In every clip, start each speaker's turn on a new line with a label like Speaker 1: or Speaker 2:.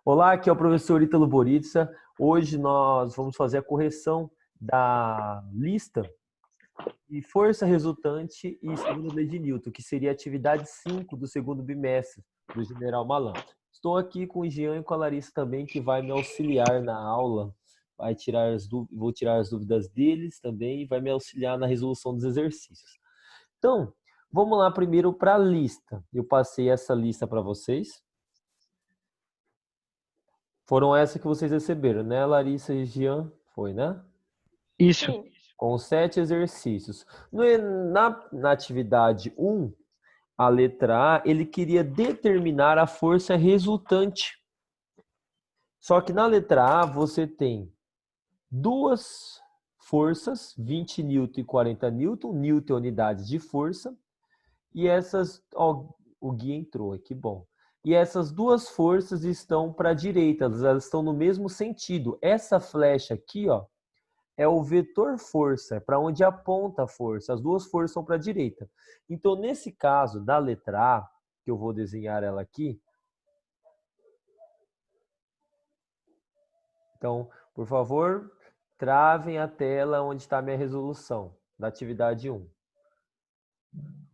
Speaker 1: Olá, aqui é o professor Ítalo Boritsa. Hoje nós vamos fazer a correção da lista de força resultante e segunda lei de Newton, que seria a atividade 5 do segundo bimestre do General Malan. Estou aqui com o Jean e com a Larissa também, que vai me auxiliar na aula. Vou tirar as dúvidas deles também e vai me auxiliar na resolução dos exercícios. Então, vamos lá primeiro para a lista. Eu passei essa lista para vocês. Foram essas que vocês receberam, né, Larissa e Jean? Foi, né?
Speaker 2: Isso.
Speaker 1: Com 7 exercícios. Na atividade 1, a letra A, ele queria determinar a força resultante. Só que na letra A você tem duas forças, 20 newton e 40 newton, newton é unidade de força, e essas... Ó, o Gui entrou, que bom. E essas duas forças estão para a direita, elas estão no mesmo sentido. Essa flecha aqui, ó, é o vetor força, para onde aponta a força. As duas forças são para a direita. Então, nesse caso, da letra A, que eu vou desenhar ela aqui. Então, por favor, travem a tela onde está a minha resolução da atividade 1.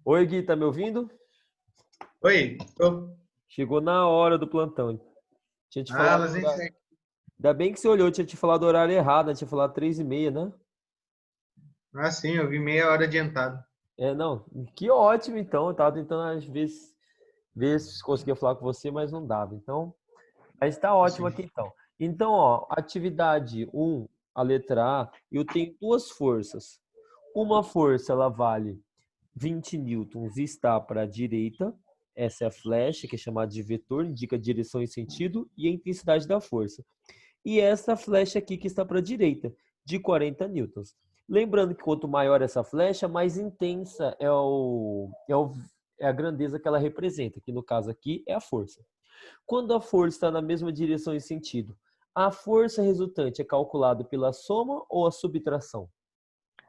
Speaker 1: Oi, Gui, tá me ouvindo?
Speaker 3: Oi, tô.
Speaker 1: Chegou na hora do plantão. Tinha te falado
Speaker 3: Mas
Speaker 1: o
Speaker 3: a
Speaker 1: horário.
Speaker 3: gente...
Speaker 1: Ainda bem que você olhou, tinha te falado o horário errado, tinha falado 3h30, né?
Speaker 3: sim, eu vi meia hora adiantado.
Speaker 1: Não, que ótimo então. Eu tava tentando às vezes ver se conseguia falar com você, mas não dava. Então, mas está ótimo aqui então. Então, ó, atividade 1, a letra A, eu tenho duas forças. Uma força ela vale 20 newtons e está para a direita. Essa é a flecha, que é chamada de vetor, indica a direção e sentido e a intensidade da força. E essa flecha aqui que está para a direita, de 40 newtons. Lembrando que quanto maior essa flecha, mais intensa é a grandeza que ela representa, que no caso aqui é a força. Quando a força está na mesma direção e sentido, a força resultante é calculada pela soma ou a subtração?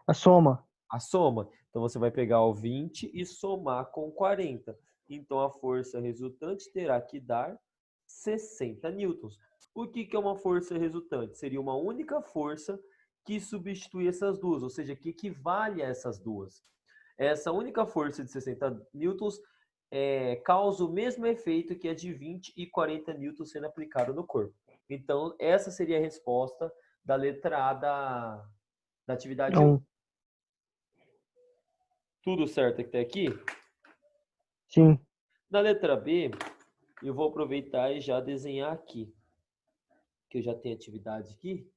Speaker 2: A soma.
Speaker 1: A soma. Então você vai pegar o 20 e somar com 40. Então a força resultante terá que dar 60 newtons. O que é uma força resultante? Seria uma única força que substitui essas duas, ou seja, que equivale a essas duas. Essa única força de 60 newtons causa o mesmo efeito que a de 20 e 40 newtons sendo aplicado no corpo. Então, essa seria a resposta da letra A da atividade 1. Tudo certo até aqui?
Speaker 2: Sim.
Speaker 1: Na letra B, eu vou aproveitar e já desenhar aqui, que eu já tenho atividade aqui.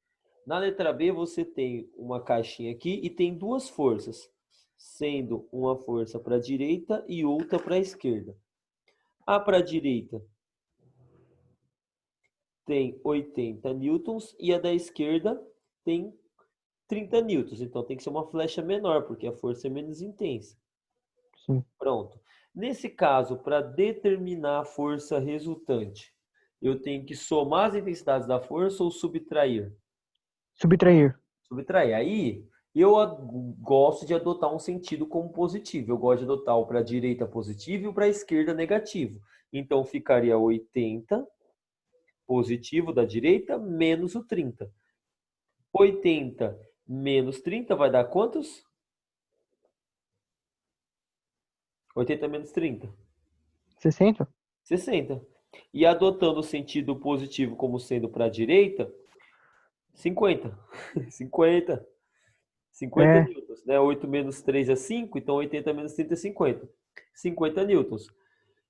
Speaker 1: Na letra B, você tem uma caixinha aqui e tem duas forças, sendo uma força para a direita e outra para a esquerda. A para a direita tem 80 newtons e a da esquerda tem 30 newtons. Então tem que ser uma flecha menor, porque a força é menos intensa.
Speaker 2: Sim.
Speaker 1: Pronto. Nesse caso, para determinar a força resultante, eu tenho que somar as intensidades da força ou subtrair?
Speaker 2: Subtrair.
Speaker 1: Subtrair. Aí, eu gosto de adotar um sentido como positivo. Eu gosto de adotar o para a direita positivo e o para a esquerda negativo. Então, ficaria 80 positivo da direita menos o 30. 80 menos 30 vai dar quantos? 80 menos 30.
Speaker 2: 60?
Speaker 1: 60. E adotando o sentido positivo como sendo para a direita, 50. 50. 50 newtons, né? 8 menos 3 é 5, então 80 menos 30 é 50. 50 newtons.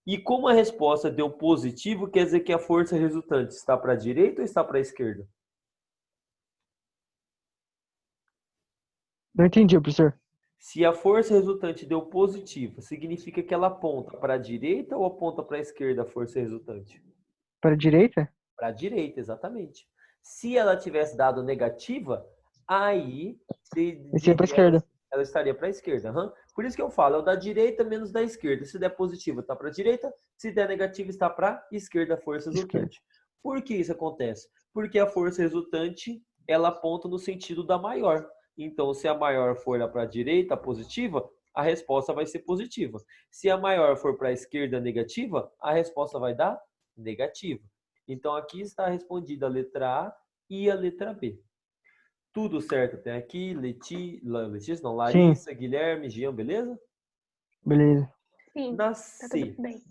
Speaker 1: E como a resposta deu positivo, quer dizer que a força resultante está para a direita ou está para a esquerda?
Speaker 2: Não entendi, professor.
Speaker 1: Se a força resultante deu positiva, significa que ela aponta para a direita ou aponta para a esquerda a força resultante?
Speaker 2: Para a direita?
Speaker 1: Para a direita, exatamente. Se ela tivesse dado negativa, aí
Speaker 2: Esse é para a esquerda.
Speaker 1: ela estaria para a esquerda. Uhum. Por isso que eu falo, é o da direita menos da esquerda. Se der positiva, está para a direita. Se der negativa, está para a esquerda a força resultante. Por que isso acontece? Porque a força resultante, ela aponta no sentido da maior. Então, se a maior for para a direita, positiva, a resposta vai ser positiva. Se a maior for para a esquerda, negativa, a resposta vai dar negativa. Então, aqui está respondida a letra A e a letra B. Tudo certo até aqui? Letícia, não,
Speaker 2: Sim,
Speaker 1: Larissa, Guilherme, Jean, beleza?
Speaker 2: beleza.
Speaker 4: Sim,
Speaker 1: Na
Speaker 4: tá tudo
Speaker 1: C,
Speaker 4: bem.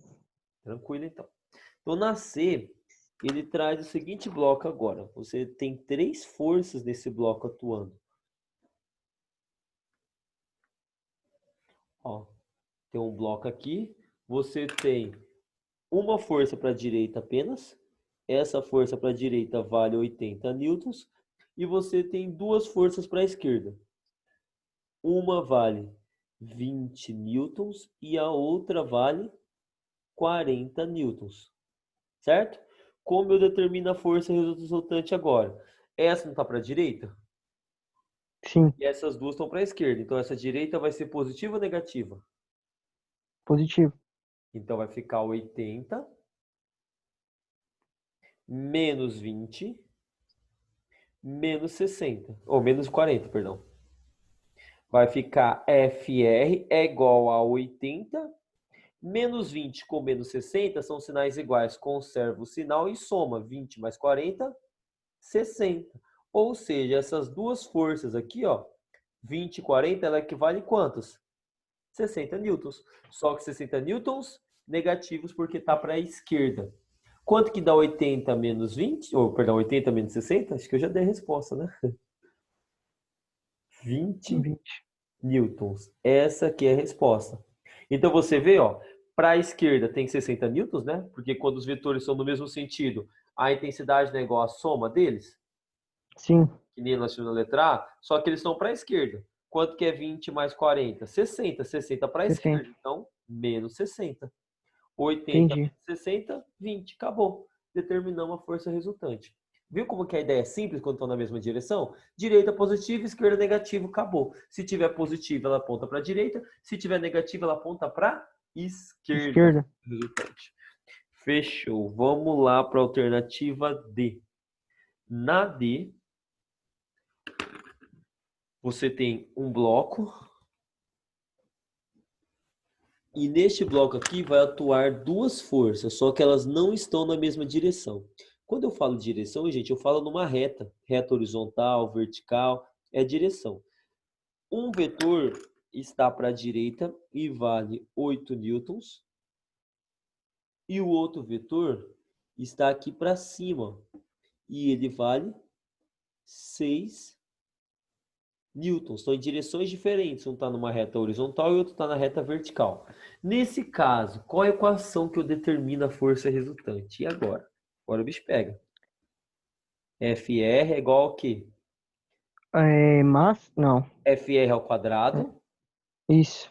Speaker 1: tranquilo então. Então, na C, ele traz o seguinte bloco agora. Você tem 3 forças nesse bloco atuando. Ó, tem um bloco aqui. Você tem uma força para a direita apenas. Essa força para a direita vale 80 newtons. E você tem 2 forças para a esquerda. Uma vale 20 newtons e a outra vale 40 newtons. Certo? Como eu determino a força resultante agora? Essa não está para a direita?
Speaker 2: Sim,
Speaker 1: E essas duas estão para a esquerda. Então, essa direita vai ser positiva ou negativa?
Speaker 2: positivo.
Speaker 1: Então, vai ficar 80 menos 20 menos 60. Ou menos 40, perdão. Vai ficar FR é igual a 80. Menos 20 com menos 60 são sinais iguais. Conserva o sinal e soma 20 mais 40, 60. Ou seja, essas duas forças aqui, ó, 20 e 40, ela equivale a quantos? 60 newtons. Só que 60 newtons negativos porque está para a esquerda. Quanto que dá 80 menos 20? Ou, perdão, 80 menos 60? Acho que eu já dei a resposta, né? 20
Speaker 2: 20.
Speaker 1: newtons. Essa aqui é a resposta. Então você vê, ó, para a esquerda tem 60 newtons, né? Porque quando os vetores são no mesmo sentido, a intensidade não é igual à soma deles,
Speaker 2: Sim,
Speaker 1: que nem nós tínhamos na letra A, só que eles estão para a esquerda. Quanto que é 20 mais 40? 60. 60 para a
Speaker 2: 60.
Speaker 1: esquerda. Então, menos 60. 80
Speaker 2: Entendi.
Speaker 1: menos 60, 20. Acabou. Determinamos a força resultante. Viu como que a ideia é simples quando estão na mesma direção? Direita positiva, esquerda negativo, acabou. Se tiver positiva, ela aponta para a direita. Se tiver negativa, ela aponta para a esquerda.
Speaker 2: Esquerda.
Speaker 1: Resultante. Fechou. Vamos lá para a alternativa D. Na D, você tem um bloco. E neste bloco aqui vai atuar duas forças, só que elas não estão na mesma direção. Quando eu falo direção, gente, eu falo numa reta. Reta horizontal, vertical, é direção. Um vetor está para a direita e vale 8 newtons. E o outro vetor está aqui para cima e ele vale 6 newtons. Estão em direções diferentes. Um está numa reta horizontal e outro está na reta vertical. Nesse caso, qual é a equação que eu determino a força resultante? E agora? Agora o bicho pega. FR é igual a quê?
Speaker 2: Não.
Speaker 1: FR ao quadrado
Speaker 2: Isso.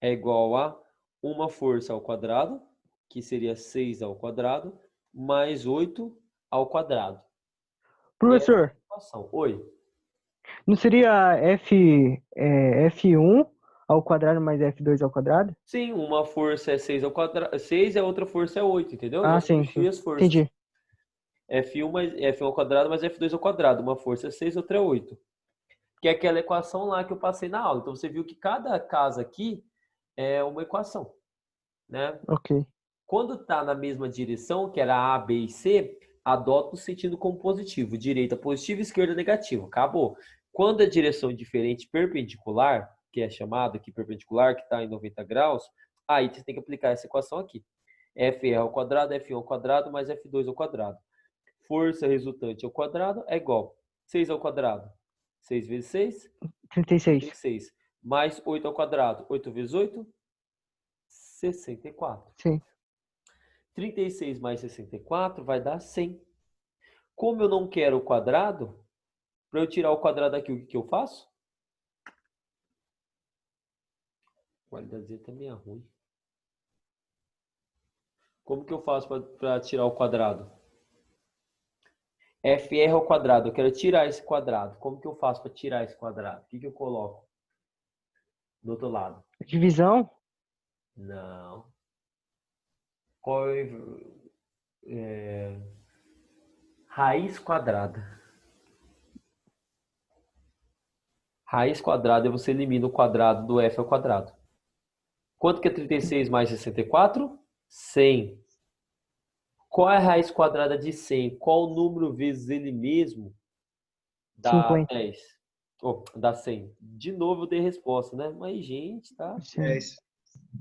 Speaker 1: é igual a uma força ao quadrado, que seria 6 ao quadrado, mais 8 ao quadrado. Essa é a
Speaker 2: Professor,
Speaker 1: equação. Oi.
Speaker 2: não seria F1 ao quadrado mais F2 ao quadrado?
Speaker 1: Sim, uma força é 6 ao quadrado, 6 e a outra força é 8, entendeu?
Speaker 2: Ah,
Speaker 1: Não
Speaker 2: sim,
Speaker 1: substitui
Speaker 2: sim.
Speaker 1: as forças.
Speaker 2: Entendi.
Speaker 1: F1 ao quadrado mais F2 ao quadrado. Uma força é 6, outra é 8. Que é aquela equação lá que eu passei na aula. Então você viu que cada casa aqui é uma equação, né?
Speaker 2: Ok.
Speaker 1: Quando está na mesma direção, que era A, B e C, adota o sentido como positivo. Direita positivo, esquerda negativo. Acabou. Quando a direção é diferente perpendicular, que é chamado aqui perpendicular, que está em 90 graus, aí você tem que aplicar essa equação aqui. FR ao quadrado, F1 ao quadrado, mais F2 ao quadrado. Força resultante ao quadrado é igual. 6 ao quadrado. 6 vezes 6,
Speaker 2: 36.
Speaker 1: 36. Mais 8 ao quadrado. 8 vezes 8, 64.
Speaker 2: Sim.
Speaker 1: 36 mais 64 vai dar 100. Como eu não quero o quadrado, para eu tirar o quadrado aqui, o que eu faço? A qualidade também é ruim. Como que eu faço para tirar o quadrado? FR ao quadrado. Eu quero tirar esse quadrado. Como que eu faço para tirar esse quadrado? O que eu coloco do outro lado?
Speaker 2: Divisão?
Speaker 1: Não. Qual é, raiz quadrada. Raiz quadrada, você elimina o quadrado do f ao quadrado. Quanto que é 36 mais 64? 100. Qual é a raiz quadrada de 100? Qual número vezes ele mesmo dá
Speaker 2: 50.
Speaker 1: 10? Oh, dá 100. De novo eu dei resposta, né? Mas, gente,
Speaker 2: Sim.
Speaker 3: 10.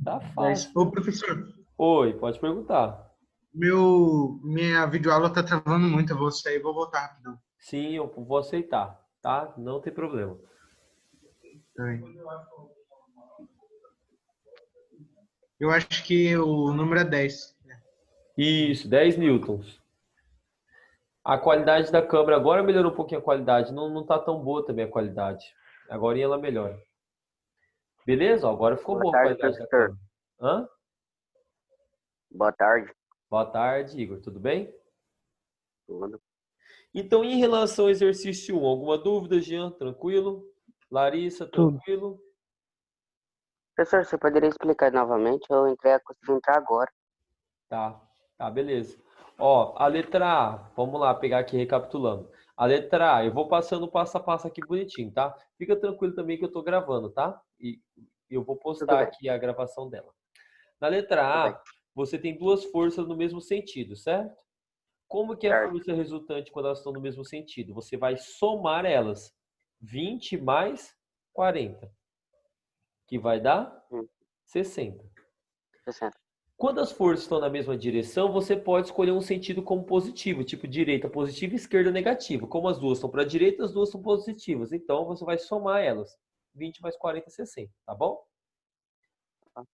Speaker 1: tá
Speaker 3: 10.
Speaker 1: fácil,
Speaker 3: Ô,
Speaker 1: né?
Speaker 3: professor,
Speaker 1: Oi, pode perguntar.
Speaker 3: minha videoaula tá travando muito. Eu vou sair e vou voltar rapidão.
Speaker 1: Sim, eu vou aceitar, tá? Não tem problema.
Speaker 3: Tá bem. Eu acho que o número é 10.
Speaker 1: Isso, 10 newtons. A qualidade da câmera agora melhorou um pouquinho a qualidade. Não tá tão boa também a qualidade. Agora ela melhora. Beleza? Ó, agora ficou
Speaker 4: Boa
Speaker 1: boa a
Speaker 4: tarde,
Speaker 1: qualidade da
Speaker 4: professor.
Speaker 1: câmera. Hã?
Speaker 4: Boa tarde.
Speaker 1: Boa tarde, Igor. Tudo bem?
Speaker 4: Tudo.
Speaker 1: Então, em relação ao exercício 1, alguma dúvida, Jean? Tranquilo? Larissa,
Speaker 2: Tudo.
Speaker 1: tranquilo?
Speaker 4: Professor, você poderia explicar novamente? Eu consegui entrar agora.
Speaker 1: Tá, beleza. Ó, a letra A, vamos lá pegar aqui recapitulando. A letra A, eu vou passando passo a passo aqui bonitinho, tá? Fica tranquilo também que eu tô gravando, tá? E eu vou
Speaker 4: Tudo
Speaker 1: postar
Speaker 4: bem,
Speaker 1: aqui a gravação dela. Na letra
Speaker 4: tudo bem.
Speaker 1: A, você tem duas forças no mesmo sentido, certo? Como que é a
Speaker 4: Certo.
Speaker 1: força resultante quando elas estão no mesmo sentido? Você vai somar elas. 20 mais 40, que vai dar
Speaker 4: Hum,
Speaker 1: 60.
Speaker 4: 60.
Speaker 1: Quando as forças estão na mesma direção, você pode escolher um sentido como positivo, tipo direita positiva e esquerda negativa. Como as duas estão para a direita, as duas são positivas. Então, você vai somar elas. 20 mais 40 é 60, tá bom?
Speaker 4: Tá.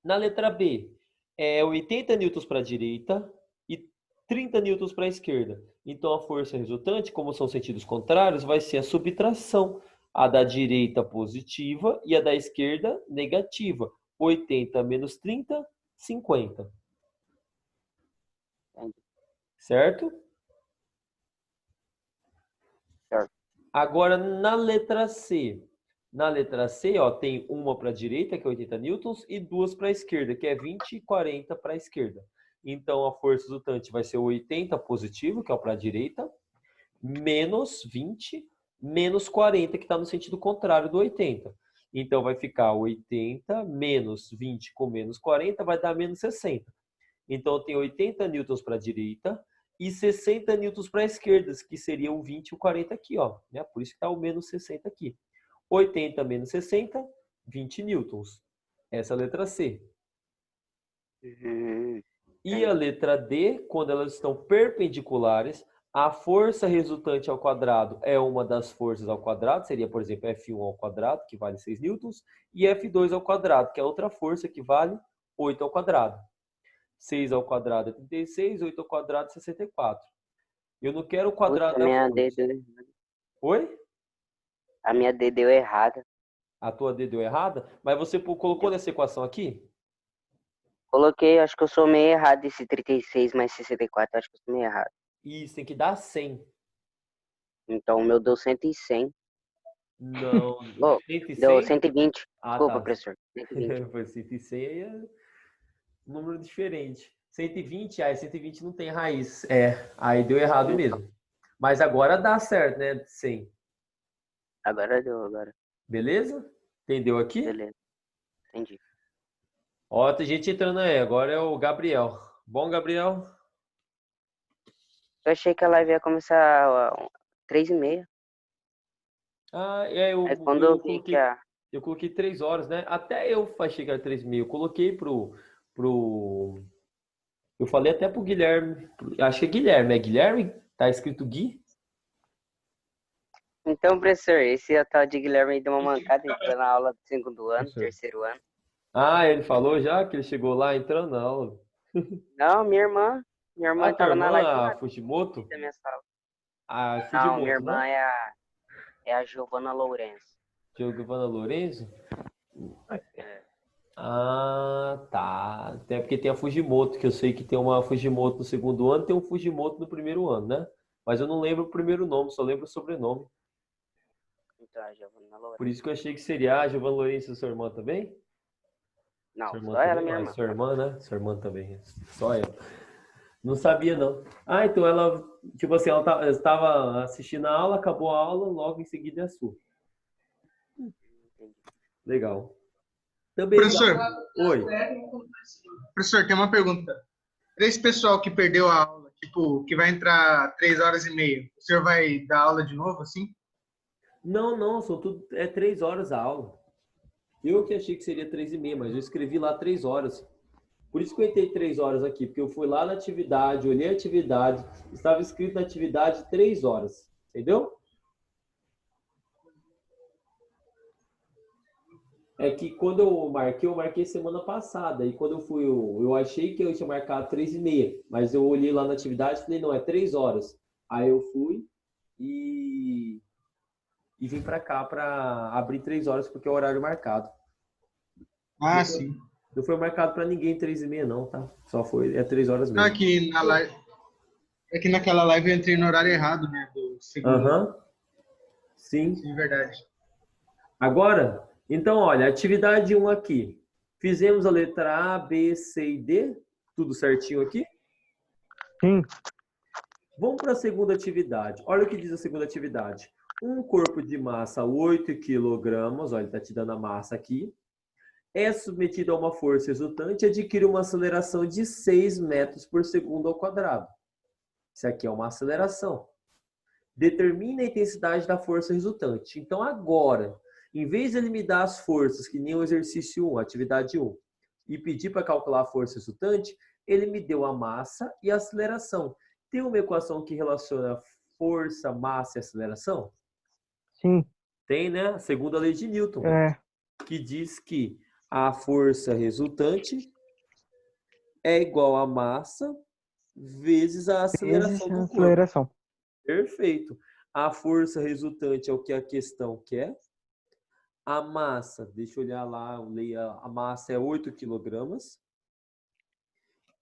Speaker 1: Na letra B, é 80 newtons para a direita e 30 newtons para a esquerda. Então, a força resultante, como são sentidos contrários, vai ser a subtração. A da direita positiva e a da esquerda negativa. 80 menos 30, 50.
Speaker 4: Entendi.
Speaker 1: Certo?
Speaker 4: Certo.
Speaker 1: Agora, na letra C. Na letra C, ó, tem uma para a direita, que é 80 newtons, e duas para a esquerda, que é 20 e 40 para a esquerda. Então, a força resultante vai ser 80 positivo, que é o para a direita, menos 20, menos 40, que está no sentido contrário do 80. Então, vai ficar 80 menos 20 com menos 40, vai dar menos 60. Então, tem 80 newtons para a direita e 60 newtons para a esquerda, que seriam 20 e 40 aqui, ó. Né? Por isso que está o menos 60 aqui. 80 menos 60, 20 newtons. Essa é a letra C. E a
Speaker 4: Entendi.
Speaker 1: letra D, quando elas estão perpendiculares, a força resultante ao quadrado é uma das forças ao quadrado, seria, por exemplo, F1 ao quadrado, que vale 6 newtons, e F2 ao quadrado, que é outra força que vale 8 ao quadrado. 6 ao quadrado é 36, 8 ao quadrado é 64. Eu não quero o
Speaker 4: Putz,
Speaker 1: quadrado da força. Oi?
Speaker 4: A minha D deu errada.
Speaker 1: A tua D deu errada? Mas você colocou nessa equação aqui?
Speaker 4: Coloquei, acho que eu somei errado esse 36 mais 64. Acho que eu somei errado.
Speaker 1: Isso, tem que dar 100.
Speaker 4: Então o meu deu 100.
Speaker 1: Não,
Speaker 4: Oh,
Speaker 1: 100 e
Speaker 4: deu
Speaker 1: 100?
Speaker 4: 120.
Speaker 1: Ah,
Speaker 4: Desculpa,
Speaker 1: tá.
Speaker 4: professor. 120.
Speaker 1: Foi 100 e 100 aí é um número diferente. 120, aí 120 não tem raiz. É, aí deu errado
Speaker 4: Então,
Speaker 1: mesmo. Mas agora dá certo, né? 100.
Speaker 4: agora deu, agora.
Speaker 1: Beleza? Entendeu aqui?
Speaker 4: Beleza, entendi.
Speaker 1: Ó, tem gente entrando aí. Agora é o Gabriel. Bom, Gabriel?
Speaker 4: Eu achei que a live ia começar 3h30.
Speaker 1: Ah,
Speaker 4: Aí quando eu vi que a...
Speaker 1: eu coloquei 3 horas, né? Até eu achei que era 3h30. Eu coloquei pro. Eu falei até pro Guilherme. Acho que é Guilherme, é Guilherme? Tá escrito Gui?
Speaker 4: Então, professor, esse é o tal de Guilherme aí deu uma mancada, ele tá na aula do segundo ano,
Speaker 1: Professor.
Speaker 4: terceiro ano.
Speaker 1: Ah, ele falou já que ele chegou lá entrando na aula.
Speaker 4: Não, minha
Speaker 1: Ah,
Speaker 4: irmã
Speaker 1: tua
Speaker 4: tava na
Speaker 1: irmã,
Speaker 4: live do
Speaker 1: a
Speaker 4: lado aqui
Speaker 1: Fujimoto?
Speaker 4: da minha sala.
Speaker 1: A
Speaker 4: Não, minha
Speaker 1: Fujimoto,
Speaker 4: irmã
Speaker 1: né?
Speaker 4: é a Giovana Lourenço.
Speaker 1: Giovanna Lorenzo?
Speaker 4: É,
Speaker 1: Ah, tá. Até porque tem a Fujimoto, que eu sei que tem uma Fujimoto no segundo ano, tem um Fujimoto no primeiro ano, né? Mas eu não lembro o primeiro nome, só lembro o sobrenome.
Speaker 4: então, a Giovana
Speaker 1: Por
Speaker 4: Lourenço.
Speaker 1: isso que eu achei que seria a Giovanna Lourenço, sua irmã também?
Speaker 4: Não,
Speaker 1: Sua irmã
Speaker 4: só ela,
Speaker 1: também?
Speaker 4: minha
Speaker 1: Ah,
Speaker 4: irmã.
Speaker 1: sua irmã, né? Sua irmã também. Só ela. Não sabia, não. Ah, então ela, tipo assim, ela estava assistindo a aula, acabou a aula, logo em seguida é a sua.
Speaker 4: Entendi.
Speaker 1: Legal. Também dá.
Speaker 3: Professor,
Speaker 1: Oi.
Speaker 3: professor, tem uma pergunta. Para esse pessoal que perdeu a aula, tipo, que vai entrar 3 horas e meia, o senhor vai dar aula de novo, assim?
Speaker 1: Não, não, são tudo, é 3 horas a aula. Eu que achei que seria 3h30, mas eu escrevi lá 3 horas. Por isso que eu entrei 3 horas aqui, porque eu fui lá na atividade, olhei a atividade, estava escrito na atividade 3 horas. Entendeu? É que quando eu marquei semana passada. E quando eu fui, eu achei que eu tinha marcado 3h30. Mas eu olhei lá na atividade e falei, não, é 3 horas. Aí eu fui e vim para cá para abrir 3 horas, porque é o horário marcado.
Speaker 3: Ah, sim.
Speaker 1: Não foi marcado para ninguém 3h30, não, tá? Só foi, é 3 horas
Speaker 3: Não,
Speaker 1: mesmo.
Speaker 3: aqui naquela live eu entrei no horário errado, né? Do segundo.
Speaker 1: Aham, sim.
Speaker 3: Sim, verdade.
Speaker 1: Agora, então, olha, atividade 1 aqui. Fizemos a letra A, B, C e D. Tudo certinho aqui?
Speaker 2: Sim.
Speaker 1: Vamos para a segunda atividade. Olha o que diz a segunda atividade. Um corpo de massa 8 quilogramas, olha, ele está te dando a massa aqui, é submetido a uma força resultante e adquire uma aceleração de 6 metros por segundo ao quadrado. Isso aqui é uma aceleração. Determine a intensidade da força resultante. Então, agora, em vez de ele me dar as forças, que nem o exercício 1, atividade 1, e pedir para calcular a força resultante, ele me deu a massa e a aceleração. Tem uma equação que relaciona força, massa e aceleração?
Speaker 2: Sim.
Speaker 1: Tem, né? A segunda lei de Newton,
Speaker 2: É.
Speaker 1: que diz que a força resultante é igual a massa vezes a aceleração
Speaker 2: Vezes a
Speaker 1: do corpo.
Speaker 2: aceleração.
Speaker 1: Perfeito. A força resultante é o que a questão quer. A massa, deixa eu olhar lá, a massa é 8 quilogramas.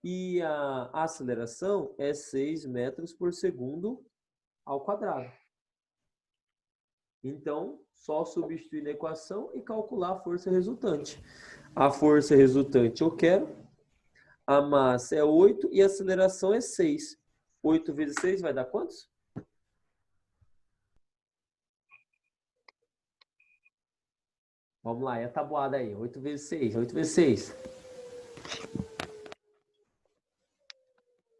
Speaker 1: E a aceleração é 6 metros por segundo ao quadrado. Então, só substituir na equação e calcular a força resultante. A força resultante eu quero. A massa é 8 e a aceleração é 6. 8 vezes 6 vai dar quantos? Vamos lá, e a tabuada aí? 8 vezes 6. 8 vezes 6.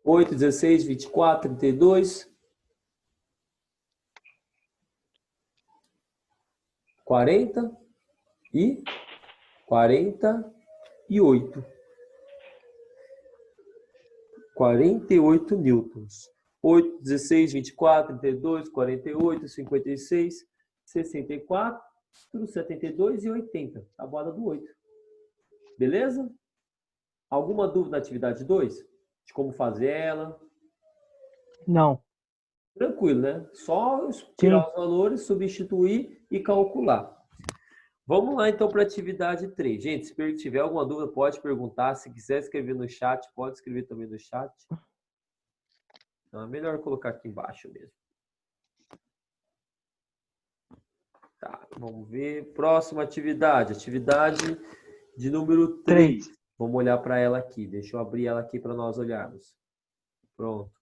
Speaker 1: 8, 16, 24, 32. 40 e 48. 48 newtons. 8, 16, 24, 32, 48, 56, 64, 72 e 80. Tabuada do 8. Beleza? Alguma dúvida na atividade 2? De como fazer ela?
Speaker 2: Não.
Speaker 1: Tranquilo, né? Só tirar os valores, substituir e calcular. Vamos lá, então, para a atividade 3. Gente, se tiver alguma dúvida, pode perguntar. Se quiser escrever no chat, pode escrever também no chat. Então, é melhor colocar aqui embaixo mesmo. Tá, vamos ver. Próxima atividade. Atividade de número 3. Vamos olhar para ela aqui. Deixa eu abrir ela aqui para nós olharmos. Pronto.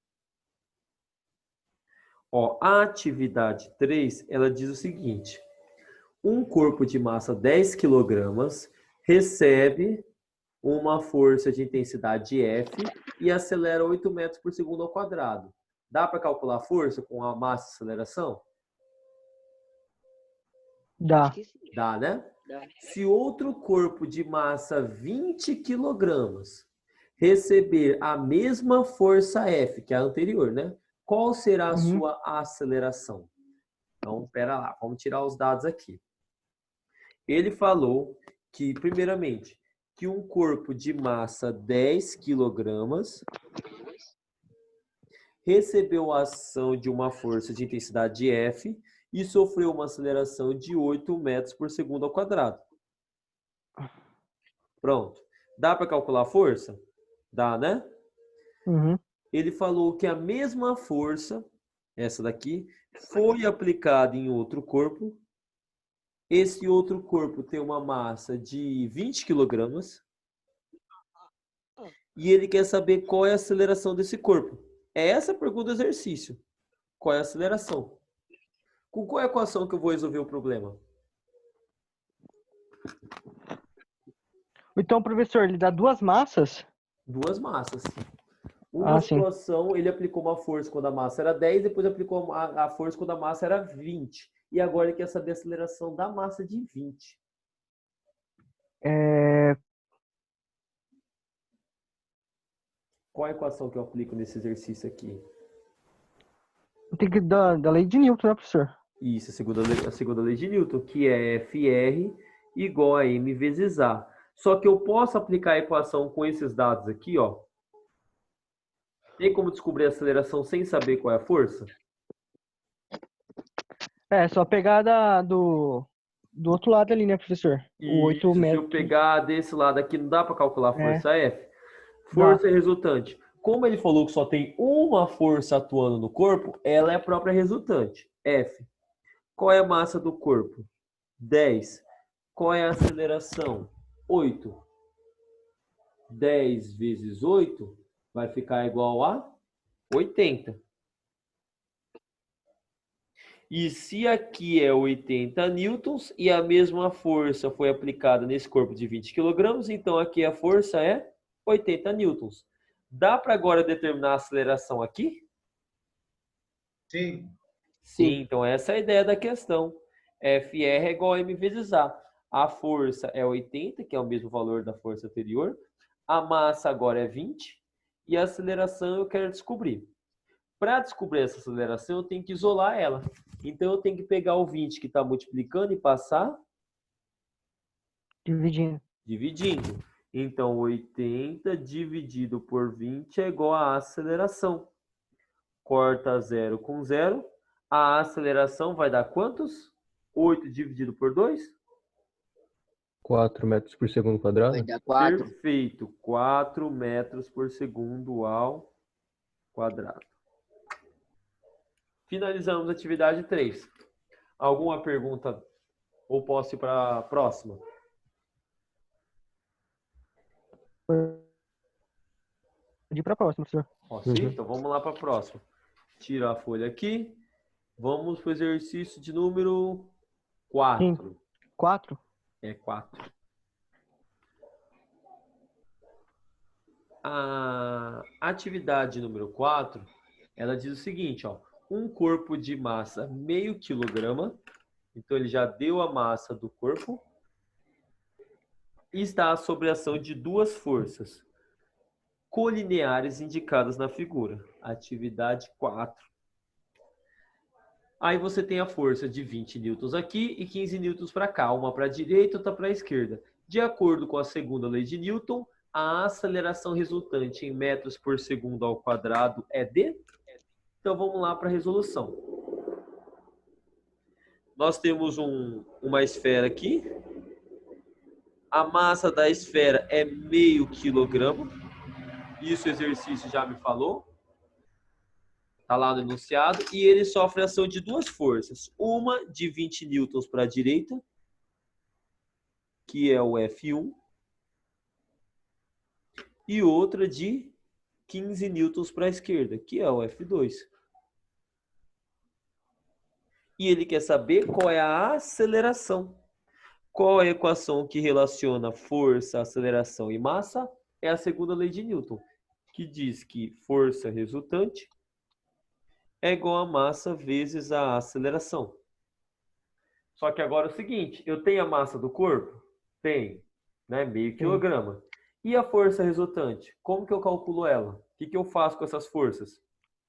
Speaker 1: Ó, a atividade 3, ela diz o seguinte. Um corpo de massa 10 kg recebe uma força de intensidade F e acelera 8 metros por segundo ao quadrado. Dá para calcular a força com a massa e aceleração?
Speaker 2: Dá.
Speaker 1: Dá, né?
Speaker 4: Dá.
Speaker 1: Se outro corpo de massa 20 kg receber a mesma força F, que é a anterior, né? Qual será a sua aceleração? Então, pera lá, vamos tirar os dados aqui. Ele falou que, primeiramente, que um corpo de massa 10 kg recebeu a ação de uma força de intensidade F e sofreu uma aceleração de 8 metros por segundo ao quadrado. Pronto. Dá para calcular a força? Dá, né?
Speaker 2: Uhum.
Speaker 1: Ele falou que a mesma força, essa daqui, foi aplicada em outro corpo. Esse outro corpo tem uma massa de 20 kg e ele quer saber qual é a aceleração desse corpo. É essa a pergunta do exercício. Qual é a aceleração? Com qual equação que eu vou resolver o problema?
Speaker 2: Então, professor, ele dá duas massas?
Speaker 1: Duas massas. Uma
Speaker 2: sim.
Speaker 1: situação, ele aplicou uma força quando a massa era 10, depois aplicou a força quando a massa era 20. E agora ele quer saber a aceleração da massa de 20. Qual a equação que eu aplico nesse exercício aqui?
Speaker 2: Tem que da lei de Newton, né, professor?
Speaker 1: Isso, a segunda lei de Newton, que é FR igual a M vezes A. Só que eu posso aplicar a equação com esses dados aqui, ó. Tem como descobrir a aceleração sem saber qual é a força?
Speaker 2: Só pegar do outro lado ali, né, professor? O 8
Speaker 1: Isso, se eu
Speaker 2: metros.
Speaker 1: pegar desse lado aqui, não dá para calcular a força F?
Speaker 2: Dá.
Speaker 1: Força resultante. Como ele falou que só tem uma força atuando no corpo, ela é a própria resultante, F. Qual é a massa do corpo? 10. Qual é a aceleração? 8. 10 vezes 8 vai ficar igual a 80. E se aqui é 80 newtons e a mesma força foi aplicada nesse corpo de 20 kg, então aqui a força é 80 newtons. Dá para agora determinar a aceleração aqui?
Speaker 3: Sim.
Speaker 1: Sim, então essa é a ideia da questão. FR é igual a M vezes A. A força é 80, que é o mesmo valor da força anterior. A massa agora é 20. E a aceleração eu quero descobrir. Para descobrir essa aceleração, eu tenho que isolar ela. Então, eu tenho que pegar o 20 que está multiplicando e passar dividindo. Então, 80 dividido por 20 é igual a aceleração. Corta 0 com 0. A aceleração vai dar quantos? 8 dividido por 2?
Speaker 5: 4 metros por segundo quadrado?
Speaker 4: Vai dar 4.
Speaker 1: Perfeito. 4 metros por segundo ao quadrado. Finalizamos a atividade 3. Alguma pergunta ou posso ir para a próxima?
Speaker 2: Pode ir para a próxima, professor.
Speaker 1: Posso ir? Então vamos lá para a próxima. Tira a folha aqui. Vamos para o exercício de número 4.
Speaker 2: 4?
Speaker 1: É 4. A atividade número 4, ela diz o seguinte, ó. Um corpo de massa meio quilograma, então ele já deu a massa do corpo, e está sob a ação de duas forças colineares indicadas na figura. Atividade 4. Aí você tem a força de 20 newtons aqui e 15 newtons para cá, uma para a direita e outra para a esquerda. De acordo com a segunda lei de Newton, a aceleração resultante em metros por segundo ao quadrado é de... Então vamos lá para a resolução. Nós temos uma esfera aqui. A massa da esfera é meio quilograma. Isso o exercício já me falou. Está lá no enunciado. E ele sofre a ação de duas forças. Uma de 20 newtons para a direita, que é o F1. E outra de 15 newtons para a esquerda, que é o F2. E ele quer saber qual é a aceleração. Qual é a equação que relaciona força, aceleração e massa? É a segunda lei de Newton, que diz que força resultante é igual a massa vezes a aceleração. Só que agora é o seguinte, eu tenho a massa do corpo? Tenho, né? Meio quilograma. E a força resultante? Como que eu calculo ela? O que eu faço com essas forças?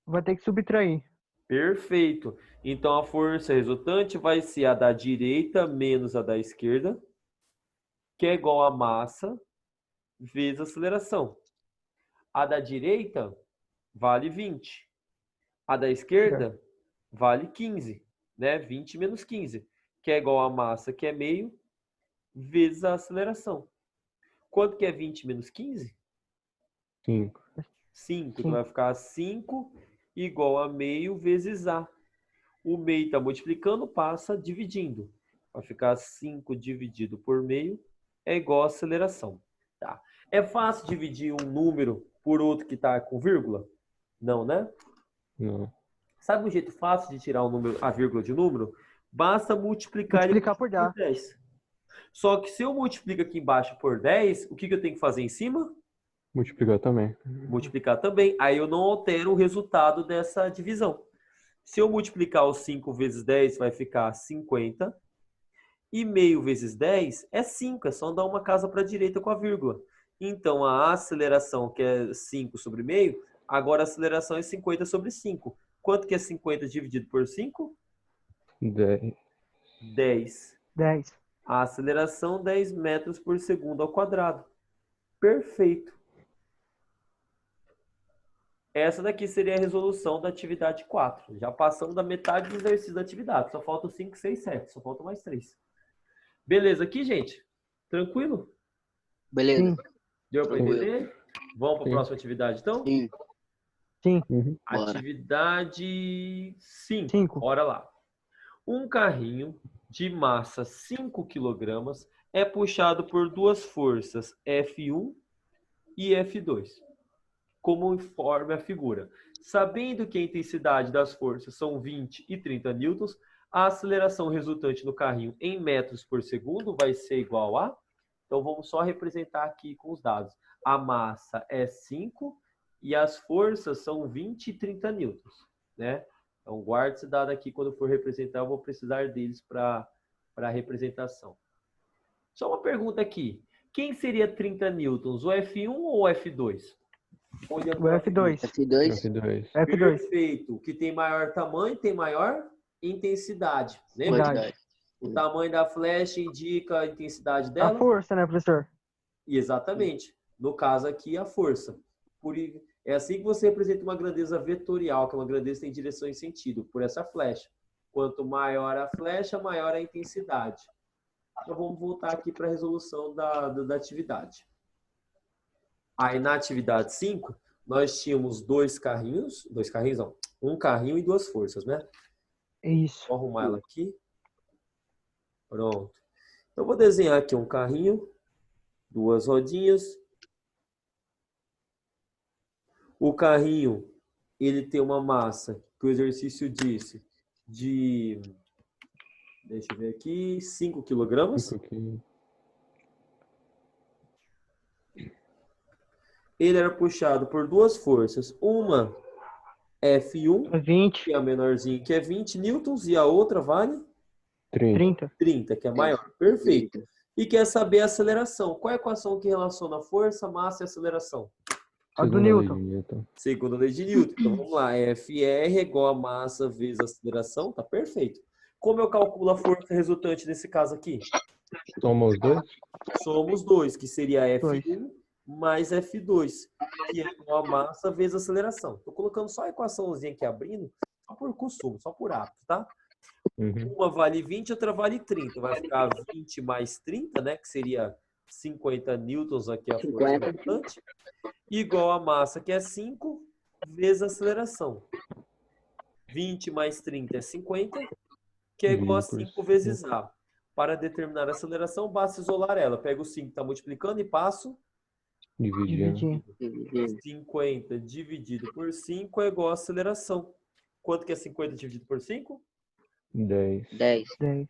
Speaker 2: Vai ter que subtrair.
Speaker 1: Perfeito. Então, a força resultante vai ser a da direita menos a da esquerda, que é igual a massa vezes a aceleração. A da direita vale 20. A da esquerda vale 15, né? 20 menos 15, que é igual a massa, que é meio, vezes a aceleração. Quanto que é 20 menos 15?
Speaker 5: 5.
Speaker 1: 5. Então vai ficar 5 igual a meio vezes A. O meio está multiplicando, passa dividindo. Vai ficar 5 dividido por meio é igual a aceleração. Tá. É fácil dividir um número por outro que está com vírgula? Não, né?
Speaker 5: Não.
Speaker 1: Sabe um jeito fácil de tirar um número, a vírgula de número? Basta multiplicar ele
Speaker 2: por
Speaker 1: 10. Só que se eu multiplico aqui embaixo por 10, o que eu tenho que fazer em cima?
Speaker 5: Multiplicar também.
Speaker 1: Multiplicar também. Aí eu não altero o resultado dessa divisão. Se eu multiplicar os 5 vezes 10, vai ficar 50. E meio vezes 10 é 5. É só dar uma casa para a direita com a vírgula. Então, a aceleração, que é 5 sobre meio, agora a aceleração é 50 sobre 5. Quanto que é 50 dividido por 5?
Speaker 5: 10.
Speaker 1: 10.
Speaker 2: 10.
Speaker 1: A aceleração, 10 metros por segundo ao quadrado. Perfeito. Essa daqui seria a resolução da atividade 4. Já passamos da metade do exercício da atividade. Só falta 5, 6, 7. Só falta mais 3. Beleza aqui, gente? Tranquilo?
Speaker 4: Beleza.
Speaker 2: Sim.
Speaker 1: Deu para
Speaker 4: Tranquilo.
Speaker 1: entender? Vamos para a
Speaker 5: Sim.
Speaker 1: próxima atividade, então?
Speaker 4: Sim.
Speaker 2: Sim.
Speaker 4: Bora.
Speaker 1: Atividade 5.
Speaker 2: 5.
Speaker 1: Bora lá. Um carrinho de massa 5 kg é puxado por duas forças F1 e F2, como informa a figura. Sabendo que a intensidade das forças são 20 e 30 newtons, a aceleração resultante no carrinho em metros por segundo vai ser igual a... Então, vamos só representar aqui com os dados. A massa é 5 e as forças são 20 e 30 newtons, né? Então, guarde esse dado aqui. Quando eu for representar, eu vou precisar deles para a representação. Só uma pergunta aqui. Quem seria 30 newtons, o F1 ou o F2?
Speaker 2: O F2.
Speaker 4: F2.
Speaker 5: F2.
Speaker 2: F2.
Speaker 1: Perfeito. O que tem maior tamanho tem maior intensidade. Lembra?
Speaker 2: Quantidade.
Speaker 1: O tamanho da flecha indica a intensidade
Speaker 2: A
Speaker 1: dela?
Speaker 2: força, né, professor?
Speaker 1: Exatamente. No caso aqui, a força. É assim que você representa uma grandeza vetorial, que é uma grandeza que tem direção e sentido, por essa flecha. Quanto maior a flecha, maior a intensidade. Então, vamos voltar aqui para a resolução da atividade. Aí, na atividade 5, nós tínhamos um carrinho e duas forças, né?
Speaker 2: Isso.
Speaker 1: Vou arrumar ela aqui. Pronto. Eu vou desenhar aqui um carrinho, duas rodinhas. O carrinho, ele tem uma massa, que o exercício disse, de, deixa eu ver aqui, 5 kg. Ele era puxado por duas forças. Uma F1,
Speaker 2: 20.
Speaker 1: que é a menorzinha, que é 20 newtons, e a outra vale
Speaker 2: 30.
Speaker 1: 30, que é a maior. Perfeito. E quer saber a aceleração. Qual é a equação que relaciona força, massa e aceleração?
Speaker 2: A do Newton.
Speaker 1: Segunda lei de Newton. Então vamos lá. FR é igual a massa vezes a aceleração. Tá perfeito. Como eu calculo a força resultante nesse caso aqui?
Speaker 5: Soma os dois?
Speaker 1: Somos dois, que seria F1
Speaker 2: Dois.
Speaker 1: mais F2, que é igual a massa vezes a aceleração. Estou colocando só a equaçãozinha aqui abrindo, só por costume, só por hábito, tá? Uma vale 20, outra vale 30. Vai ficar 20 mais 30, né? Que seria 50 newtons aqui a força resultante. Igual a massa, que é 5, vezes a aceleração. 20 mais 30 é 50, que é igual a 5 vezes A. Para determinar a aceleração, basta isolar ela. Pego o 5 que está multiplicando e passo.
Speaker 5: Dividindo.
Speaker 1: 50 dividido por 5 é igual a aceleração. Quanto que é 50 dividido por 5?
Speaker 5: 10.
Speaker 4: 10.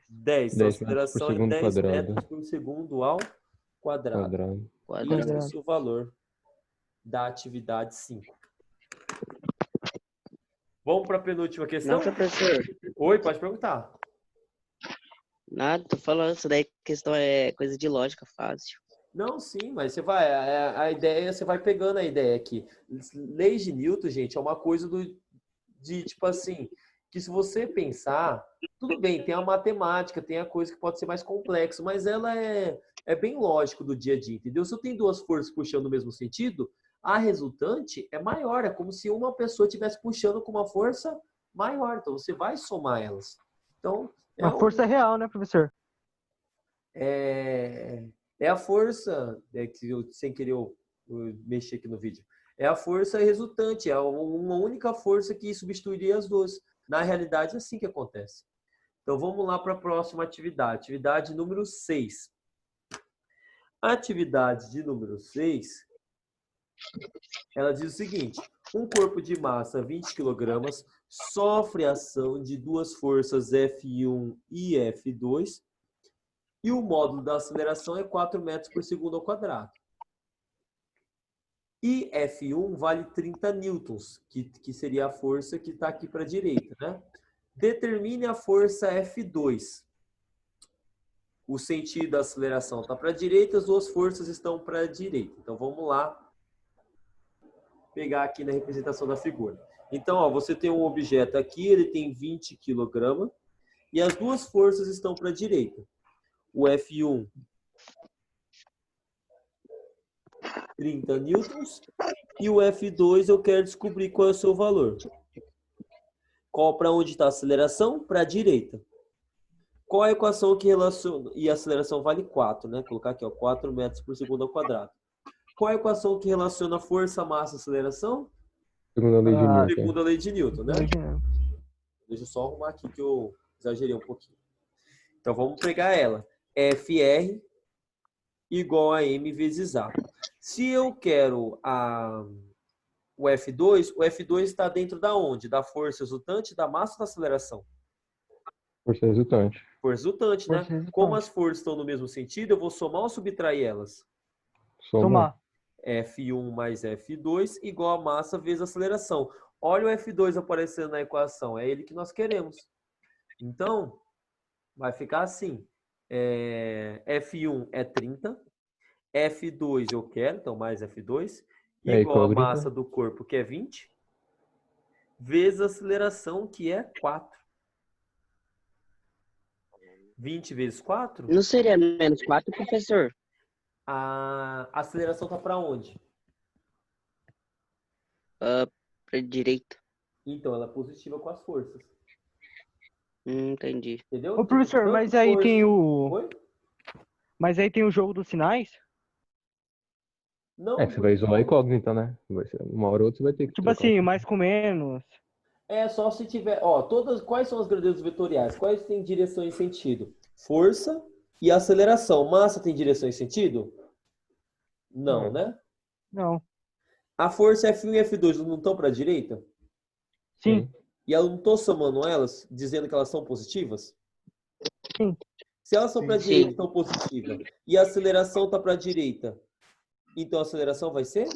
Speaker 1: 10. Então, a aceleração é 10 metros por segundo ao quadrado. Esse é o valor da atividade 5. Vamos para a penúltima questão?
Speaker 4: Não, professor.
Speaker 1: Oi, pode perguntar.
Speaker 4: Nada, tô falando, isso daí questão é coisa de lógica fácil.
Speaker 1: Não, sim, mas você vai, a ideia, você vai pegando a ideia aqui. Leis de Newton, gente, é uma coisa de tipo assim, que se você pensar, tudo bem, tem a matemática, tem a coisa que pode ser mais complexo, mas ela é bem lógico do dia a dia, entendeu? Se eu tenho duas forças puxando no mesmo sentido, a resultante é maior, é como se uma pessoa estivesse puxando com uma força maior, então você vai somar elas. Então,
Speaker 2: Uma força real, né, professor?
Speaker 1: É a força, que eu, sem querer eu mexer aqui no vídeo, é a força resultante, é uma única força que substituiria as duas. Na realidade, é assim que acontece. Então, vamos lá para a próxima atividade. Atividade número 6. A atividade de número 6, ela diz o seguinte: um corpo de massa 20 kg sofre a ação de duas forças F1 e F2 e o módulo da aceleração é 4 metros por segundo ao quadrado. E F1 vale 30 newtons, que seria a força que está aqui para a direita, né? Determine a força F2. O sentido da aceleração está para a direita, as duas forças estão para a direita. Então, vamos lá pegar aqui na representação da figura. Então, ó, você tem um objeto aqui, ele tem 20 kg, e as duas forças estão para a direita. O F1, 30 newtons, e o F2 eu quero descobrir qual é o seu valor. Qual para onde está a aceleração? Para a direita. Qual a equação que relaciona... E a aceleração vale 4, né? Vou colocar aqui, ó, 4 metros por segundo ao quadrado. Qual a equação que relaciona força, massa e aceleração?
Speaker 5: Segunda lei de Newton.
Speaker 1: Segunda lei de Newton, né? Deixa eu só arrumar aqui que eu exagerei um pouquinho. Então, vamos pegar ela. FR igual a M vezes A. Se eu quero o F2 está dentro da onde? Da força resultante, da massa ou da aceleração?
Speaker 5: Força resultante.
Speaker 1: Força resultante, né?
Speaker 2: Força resultante.
Speaker 1: Como as forças estão no mesmo sentido, eu vou somar ou subtrair elas?
Speaker 2: Somar.
Speaker 1: F1 mais F2 igual a massa vezes a aceleração. Olha o F2 aparecendo na equação. É ele que nós queremos. Então, vai ficar assim. F1 é 30. F2 eu quero, então mais F2. Igual a massa do corpo, que é 20. Vezes a aceleração, que é 4. 20 vezes 4?
Speaker 4: Não seria menos 4, professor?
Speaker 1: A aceleração está para onde?
Speaker 4: Para direita.
Speaker 1: Então, ela é positiva com as forças.
Speaker 4: Entendi.
Speaker 1: Entendeu?
Speaker 2: Ô, professor,
Speaker 1: Tanto
Speaker 2: mas aí
Speaker 1: força-
Speaker 2: tem o...
Speaker 1: Oi?
Speaker 2: Mas aí tem o jogo dos sinais?
Speaker 1: Não,
Speaker 5: Você vai isolar a incógnita, né? Vai ser, uma hora ou outra você vai ter que
Speaker 2: Tipo
Speaker 5: trocar.
Speaker 2: assim, mais com menos.
Speaker 1: é só se tiver... Ó, quais são as gradientes vetoriais? Quais têm direção e sentido? Força e aceleração. Massa tem direção e sentido? Não, né?
Speaker 2: Não.
Speaker 1: A força F1 e F2 não estão para a direita?
Speaker 2: Sim.
Speaker 1: E eu não estou somando elas, dizendo que elas são positivas?
Speaker 2: Sim.
Speaker 1: Se elas são para a
Speaker 4: Sim.
Speaker 1: direita, estão positivas, e a aceleração está para a direita, então a aceleração vai ser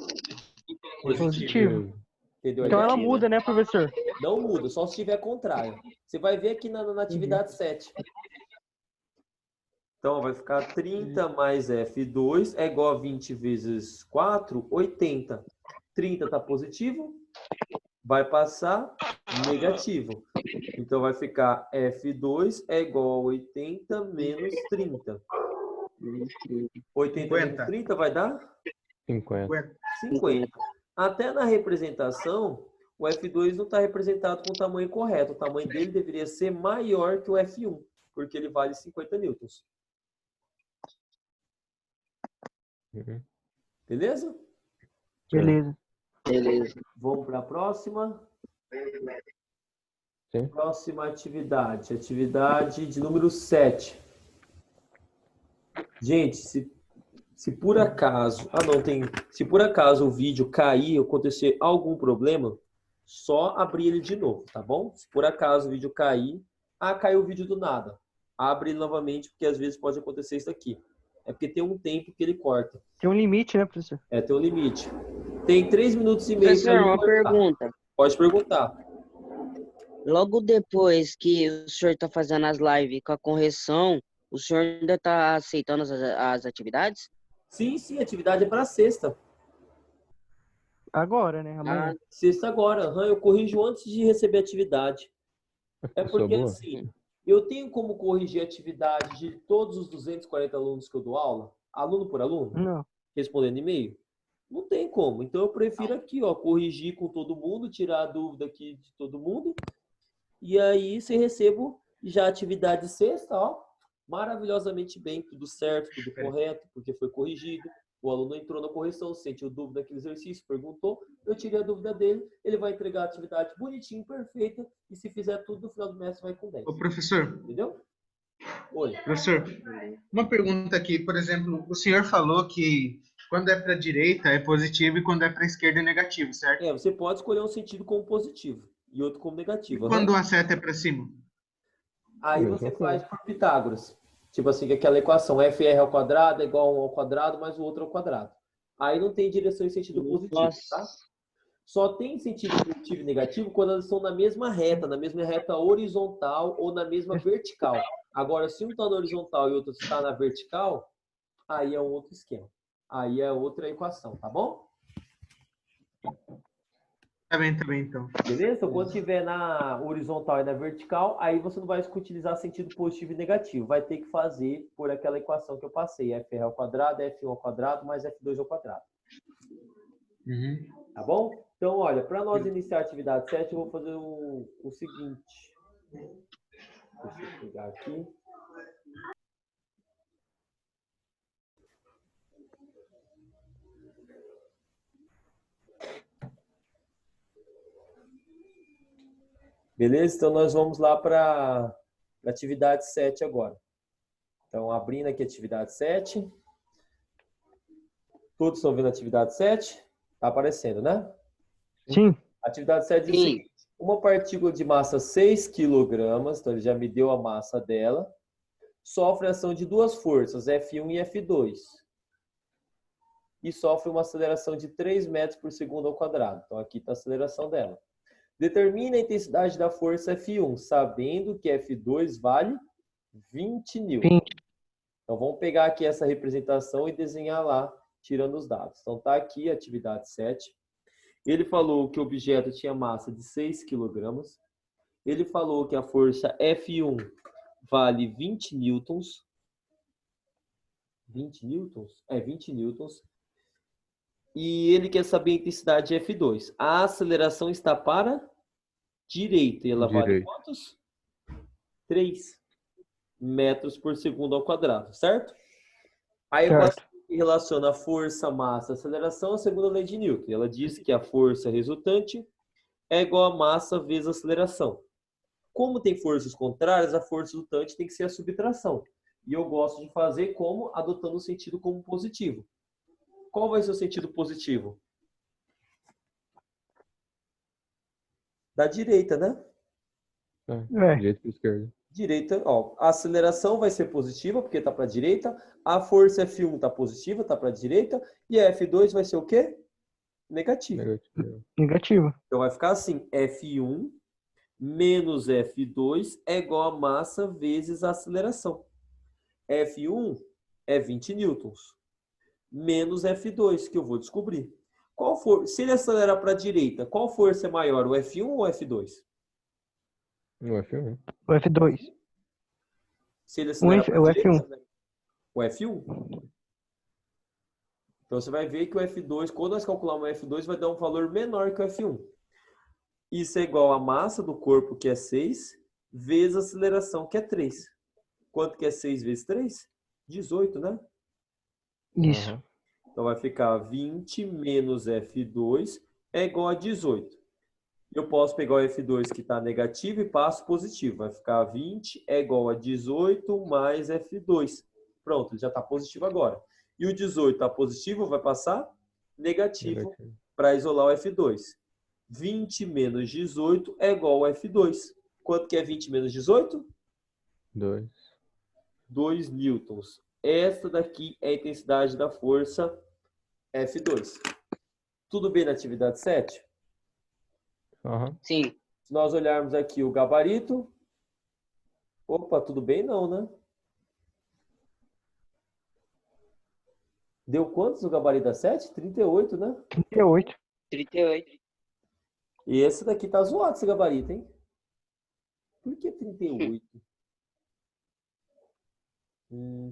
Speaker 2: Positivo.
Speaker 1: Entendeu? a
Speaker 2: Então ela
Speaker 1: ideia?
Speaker 2: muda, né, professor?
Speaker 1: Não muda, só se tiver contrário. Você vai ver aqui na atividade 7. Então vai ficar 30 mais F2 é igual a 20 vezes 4, 80. 30 está positivo, vai passar negativo. Então vai ficar F2 é igual a 80 menos 30. 80 menos
Speaker 3: 50.
Speaker 1: 30 vai dar
Speaker 5: 50.
Speaker 1: 50. Até na representação, o F2 não está representado com o tamanho correto. O tamanho dele deveria ser maior que o F1, porque ele vale 50 newtons.
Speaker 5: Uhum.
Speaker 1: Beleza?
Speaker 2: Beleza.
Speaker 4: Beleza.
Speaker 1: Vamos para a próxima.
Speaker 5: Sim.
Speaker 1: Próxima atividade. Atividade de número 7. Gente, se por acaso... Se por acaso o vídeo cair ou acontecer algum problema, só abrir ele de novo, tá bom? Se por acaso o vídeo cair... caiu o vídeo do nada. Abre ele novamente, porque às vezes pode acontecer isso aqui. É porque tem um tempo que ele corta.
Speaker 2: Tem um limite, né, professor?
Speaker 1: Tem um limite. Tem 3 minutos e meio
Speaker 4: Professor,
Speaker 1: para ele
Speaker 4: uma
Speaker 1: cortar.
Speaker 4: pergunta.
Speaker 1: Pode perguntar.
Speaker 4: Logo depois que o senhor está fazendo as lives com a correção, o senhor ainda está aceitando as atividades?
Speaker 1: Sim, a atividade é para sexta.
Speaker 2: Agora, né? Amanhã.
Speaker 1: Sexta agora. Eu corrijo antes de receber a atividade. É
Speaker 5: Pessoa
Speaker 1: porque,
Speaker 5: boa.
Speaker 1: assim, eu tenho como corrigir a atividade de todos os 240 alunos que eu dou aula, aluno por aluno,
Speaker 2: Não.
Speaker 1: respondendo e-mail? Não tem como. Então, eu prefiro aqui, ó, corrigir com todo mundo, tirar a dúvida aqui de todo mundo. E aí, você recebo já a atividade sexta, ó, maravilhosamente bem, tudo certo, tudo correto, porque foi corrigido. O aluno entrou na correção, sentiu dúvida naquele exercício, perguntou, eu tirei a dúvida dele, ele vai entregar a atividade bonitinho, perfeita, e se fizer tudo, no final do mês vai com 10.
Speaker 3: Ô, professor,
Speaker 1: Entendeu? Oi.
Speaker 3: professor, uma pergunta aqui. Por exemplo, o senhor falou que quando é para a direita é positivo e quando é para a esquerda é negativo, certo?
Speaker 1: Você pode escolher um sentido como positivo e outro como
Speaker 3: E
Speaker 1: negativo.
Speaker 3: quando a seta é para cima?
Speaker 1: Aí você faz por Pitágoras. Tipo assim, que aquela equação FR ao quadrado é igual a 1 ao quadrado mais o outro ao quadrado. aí não tem direção em sentido positivo, tá?
Speaker 4: Nossa.
Speaker 1: Só tem sentido positivo e negativo quando elas estão na mesma reta horizontal ou na mesma vertical. Agora, se um está na horizontal e outro está na vertical, aí é um outro esquema. Aí é outra equação, tá bom?
Speaker 3: Tá bem, então.
Speaker 1: Beleza? Então, quando estiver na horizontal e na vertical, aí você não vai utilizar sentido positivo e negativo. Vai ter que fazer por aquela equação que eu passei. F ao quadrado, F1 ao quadrado, mais F2 ao quadrado. Tá bom? Então, olha, para nós iniciar a atividade 7, eu vou fazer o seguinte. Deixa eu pegar aqui. Beleza? Então, nós vamos lá para a atividade 7 agora. Então, abrindo aqui a atividade 7. Todos estão vendo a atividade 7? Tá aparecendo, né?
Speaker 2: Sim.
Speaker 1: Atividade 7 diz o seguinte: uma partícula de massa 6 kg, então ele já me deu a massa dela, sofre a ação de duas forças, F1 e F2. E sofre uma aceleração de 3 metros por segundo ao quadrado. Então, aqui está a aceleração dela. Determina a intensidade da força F1, sabendo que F2 vale 20 newtons.
Speaker 2: 20.
Speaker 1: Então, vamos pegar aqui essa representação e desenhar lá, tirando os dados. Então, está aqui a atividade 7. Ele falou que o objeto tinha massa de 6 kg. Ele falou que a força F1 vale 20 newtons. 20 newtons? 20 newtons. E ele quer saber a intensidade de F2. A aceleração está para direita. E ela vale quantos? 3 metros por segundo ao quadrado, certo? A equação que relaciona a força, massa, aceleração, a segunda lei de Newton. Ela diz que a força resultante é igual a massa vezes a aceleração. Como tem forças contrárias, a força resultante tem que ser a subtração. E eu gosto de fazer como? Adotando o sentido como positivo. Qual vai ser o sentido positivo? Da direita, né?
Speaker 5: Direita para esquerda.
Speaker 1: Direita, ó, a aceleração vai ser positiva, porque está para a direita. A força F1 está positiva, está para a direita. E a F2 vai ser o quê? Negativa.
Speaker 2: Negativa.
Speaker 1: Então vai ficar assim, F1 menos F2 é igual a massa vezes a aceleração. F1 é 20 newtons. Menos F2, que eu vou descobrir. Se ele acelerar para a direita, qual força é maior, o F1 ou o F2?
Speaker 5: O F1.
Speaker 2: O F2.
Speaker 1: Se ele acelerar para
Speaker 2: O
Speaker 1: a direita,
Speaker 2: F1.
Speaker 1: o F1. Então você vai ver que o F2, quando nós calcularmos o F2, vai dar um valor menor que o F1. Isso é igual à massa do corpo, que é 6, vezes a aceleração, que é 3. Quanto que é 6 vezes 3? 18, né?
Speaker 2: Isso.
Speaker 1: Então vai ficar 20 menos F2 é igual a 18. Eu posso pegar o F2 que está negativo e passo positivo. Vai ficar 20 é igual a 18 mais F2. Pronto, ele já está positivo agora. E o 18 está positivo, vai passar negativo para isolar o F2. 20 menos 18 é igual a F2. Quanto que é 20 menos 18?
Speaker 5: 2.
Speaker 1: 2 newtons. Essa daqui é a intensidade da força F2. Tudo bem na atividade 7?
Speaker 4: Sim.
Speaker 1: Se nós olharmos aqui o gabarito... Opa, tudo bem não, né? Deu quantos no gabarito da 7? 38, né?
Speaker 2: 38.
Speaker 4: 38.
Speaker 1: E esse daqui tá zoado, esse gabarito, hein? Por que 38?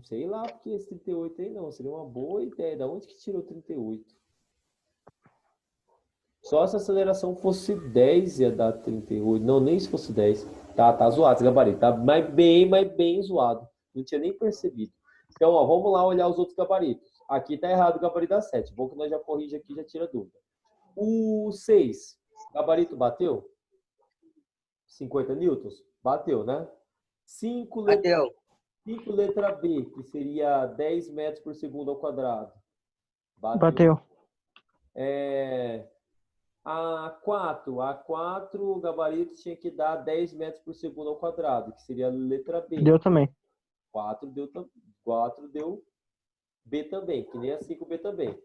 Speaker 1: Sei lá, porque esse 38 aí não. Seria uma boa ideia. Da onde que tirou 38? Só se a aceleração fosse 10 ia dar 38. Não, nem se fosse 10. Tá zoado esse gabarito. Tá mas bem zoado. Não tinha nem percebido. Então, ó, vamos lá olhar os outros gabaritos. Aqui tá errado o gabarito da 7. Bom que nós já corrige aqui, já tira dúvida. O 6. Gabarito bateu? 50 newtons? Bateu, né? 5
Speaker 4: Bateu.
Speaker 1: 5 letra B, que seria 10 metros por segundo ao quadrado.
Speaker 2: Bateu.
Speaker 1: A4, o gabarito tinha que dar 10 metros por segundo ao quadrado, que seria a letra B.
Speaker 2: Deu também.
Speaker 1: 4 deu B também, que nem a 5B também.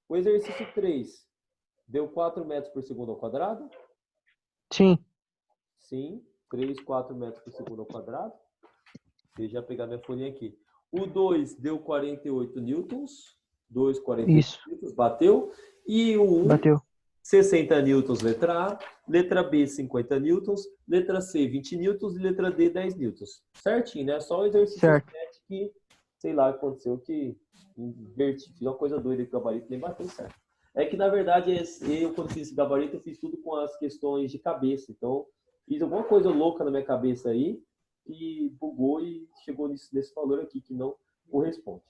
Speaker 1: O exercício 3 deu 4 metros por segundo ao quadrado?
Speaker 2: Sim.
Speaker 1: Sim, 3, 4 metros por segundo ao quadrado. Deixa eu pegar minha folhinha aqui. O 2 deu 48 newtons. 2, 48
Speaker 2: Isso.
Speaker 1: newtons, bateu. E o 1,
Speaker 2: Bateu.
Speaker 1: 60 newtons, letra A. Letra B, 50 newtons. Letra C, 20 newtons. E letra D, 10 newtons. Certinho, né? Só o exercício
Speaker 2: Certo.
Speaker 1: 7 que, sei lá, aconteceu que inverti, fiz uma coisa doida com o gabarito, nem bateu certo. É que, na verdade, eu, quando fiz esse gabarito, eu fiz tudo com as questões de cabeça. Então, fiz alguma coisa louca na minha cabeça aí, que bugou e chegou nesse valor aqui, que não corresponde.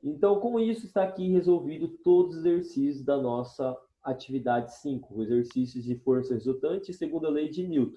Speaker 1: Então, com isso, está aqui resolvido todos os exercícios da nossa atividade 5, exercícios de força resultante segundo a lei de Newton.